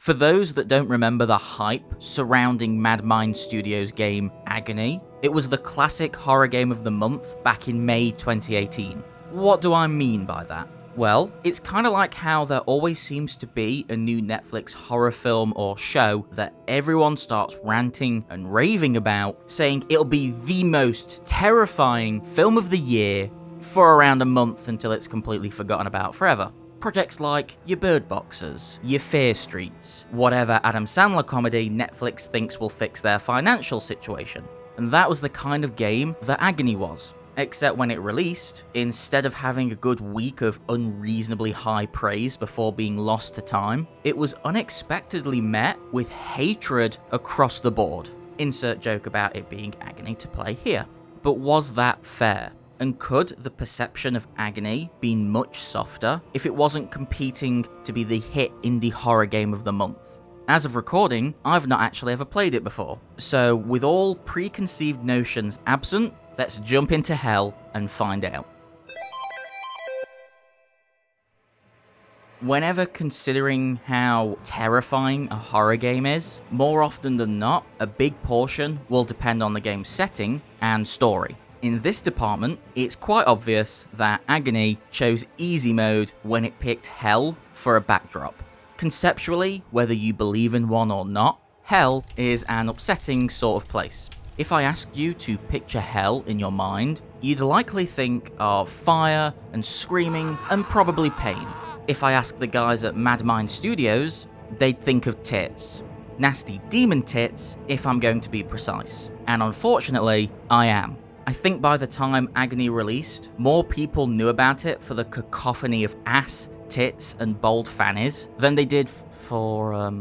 For those that don't remember the hype surrounding Mad Mind Studios' game Agony, it was the classic horror game of the month back in May 2018. What do I mean by that? Well, it's kind of like how there always seems to be a new Netflix horror film or show that everyone starts ranting and raving about, saying it'll be the most terrifying film of the year for around a month until it's completely forgotten about forever. Projects like your Bird Boxes, your Fear Streets, whatever Adam Sandler comedy Netflix thinks will fix their financial situation. And that was the kind of game that Agony was. Except when it released, instead of having a good week of unreasonably high praise before being lost to time, it was unexpectedly met with hatred across the board. Insert joke about it being Agony to play here. But was that fair? And could the perception of Agony been much softer if it wasn't competing to be the hit indie horror game of the month? As of recording, I've not actually ever played it before. So with all preconceived notions absent, let's jump into hell and find out. Whenever considering how terrifying a horror game is, more often than not, a big portion will depend on the game's setting and story. In this department, it's quite obvious that Agony chose easy mode when it picked hell for a backdrop. Conceptually, whether you believe in one or not, hell is an upsetting sort of place. If I asked you to picture hell in your mind, you'd likely think of fire and screaming and probably pain. If I asked the guys at Mad Mind Studios, they'd think of tits. Nasty demon tits, if I'm going to be precise. And unfortunately, I am. I think by the time Agony released, more people knew about it for the cacophony of ass, tits, and bold fannies than they did for,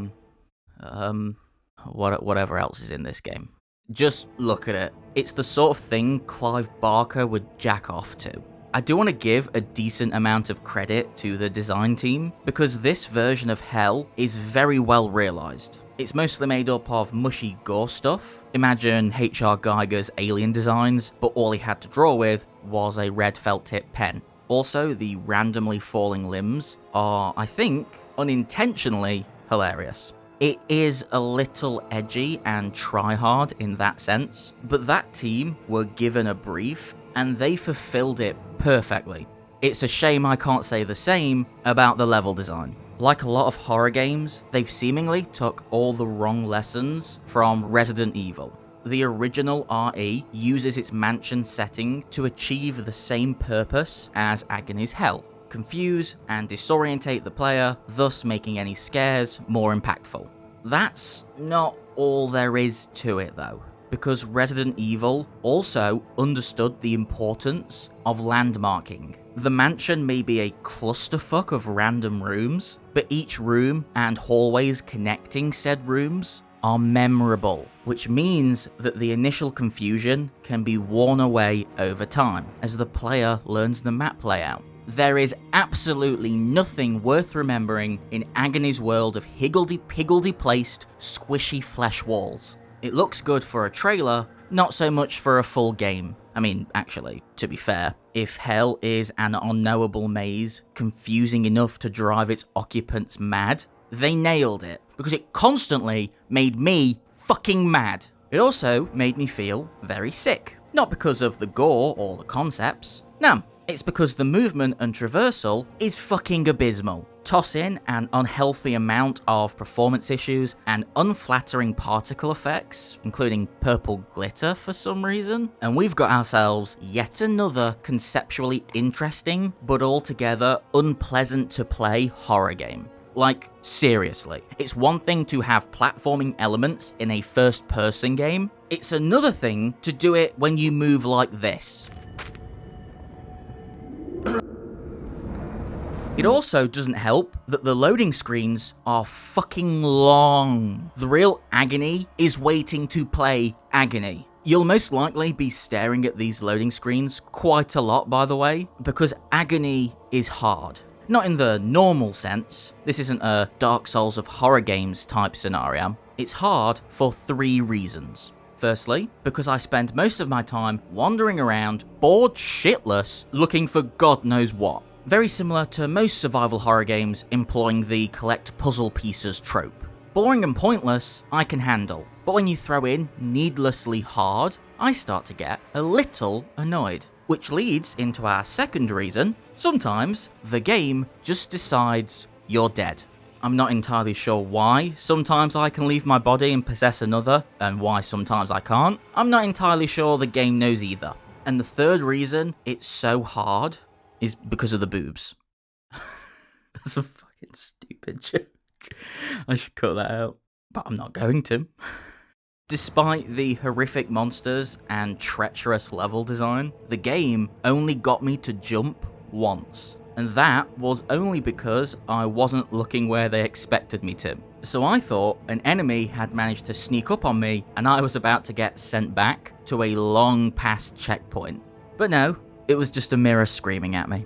whatever else is in this game. Just look at it. It's the sort of thing Clive Barker would jack off to. I do want to give a decent amount of credit to the design team, because this version of hell is very well realised. It's mostly made up of mushy gore stuff. Imagine H.R. Geiger's alien designs, but all he had to draw with was a red felt tip pen. Also, the randomly falling limbs are, I think, unintentionally hilarious. It is a little edgy and try-hard in that sense, but that team were given a brief and they fulfilled it perfectly. It's a shame I can't say the same about the level design. Like a lot of horror games, they've seemingly took all the wrong lessons from Resident Evil. The original RE uses its mansion setting to achieve the same purpose as Agony's Hell: confuse and disorientate the player, thus making any scares more impactful. That's not all there is to it though, because Resident Evil also understood the importance of landmarking. The mansion may be a clusterfuck of random rooms, but each room and hallways connecting said rooms are memorable, which means that the initial confusion can be worn away over time as the player learns the map layout. There is absolutely nothing worth remembering in Agony's world of higgledy-piggledy placed, squishy flesh walls. It looks good for a trailer, not so much for a full game. I mean, actually, to be fair, if hell is an unknowable maze, confusing enough to drive its occupants mad, they nailed it, because it constantly made me fucking mad. It also made me feel very sick. Not because of the gore or the concepts, no, it's because the movement and traversal is fucking abysmal. Toss in an unhealthy amount of performance issues and unflattering particle effects, including purple glitter for some reason, and we've got ourselves yet another conceptually interesting but altogether unpleasant to play horror game. Like, seriously, it's one thing to have platforming elements in a first-person game, it's another thing to do it when you move like this. It also doesn't help that the loading screens are fucking long. The real Agony is waiting to play Agony. You'll most likely be staring at these loading screens quite a lot, by the way, because Agony is hard. Not in the normal sense. This isn't a Dark Souls of horror games type scenario. It's hard for 3 reasons. Firstly, because I spend most of my time wandering around, bored shitless, looking for God knows what. Very similar to most survival horror games employing the collect puzzle pieces trope. Boring and pointless, I can handle. But when you throw in needlessly hard, I start to get a little annoyed. Which leads into our second reason: sometimes the game just decides you're dead. I'm not entirely sure why sometimes I can leave my body and possess another, and why sometimes I can't. I'm not entirely sure the game knows either. And the third reason it's so hard is because of the boobs. That's a fucking stupid joke. I should cut that out, but I'm not going to. Despite the horrific monsters and treacherous level design, the game only got me to jump once. And that was only because I wasn't looking where they expected me to. So I thought an enemy had managed to sneak up on me and I was about to get sent back to a long past checkpoint. But no, it was just a mirror screaming at me.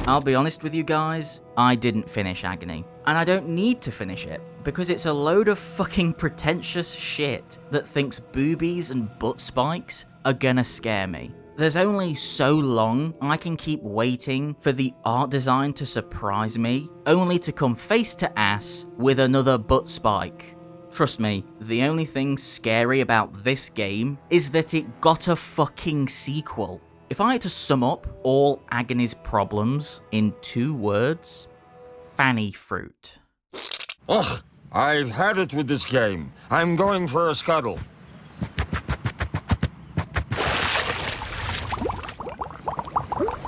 I'll be honest with you guys, I didn't finish Agony. And I don't need to finish it, because it's a load of fucking pretentious shit that thinks boobies and butt spikes are gonna scare me. There's only so long I can keep waiting for the art design to surprise me, only to come face to ass with another butt spike. Trust me, the only thing scary about this game is that it got a fucking sequel. If I had to sum up all Agony's problems in 2 words, fanny fruit. Ugh, I've had it with this game. I'm going for a scuttle.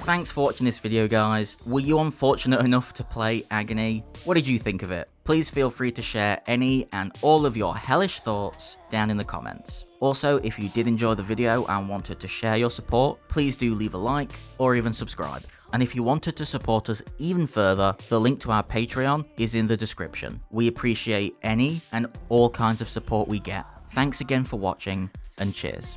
Thanks for watching this video, guys. Were you unfortunate enough to play Agony? What did you think of it? Please feel free to share any and all of your hellish thoughts down in the comments. Also, if you did enjoy the video and wanted to share your support, please do leave a like or even subscribe. And if you wanted to support us even further, the link to our Patreon is in the description. We appreciate any and all kinds of support we get. Thanks again for watching, and cheers.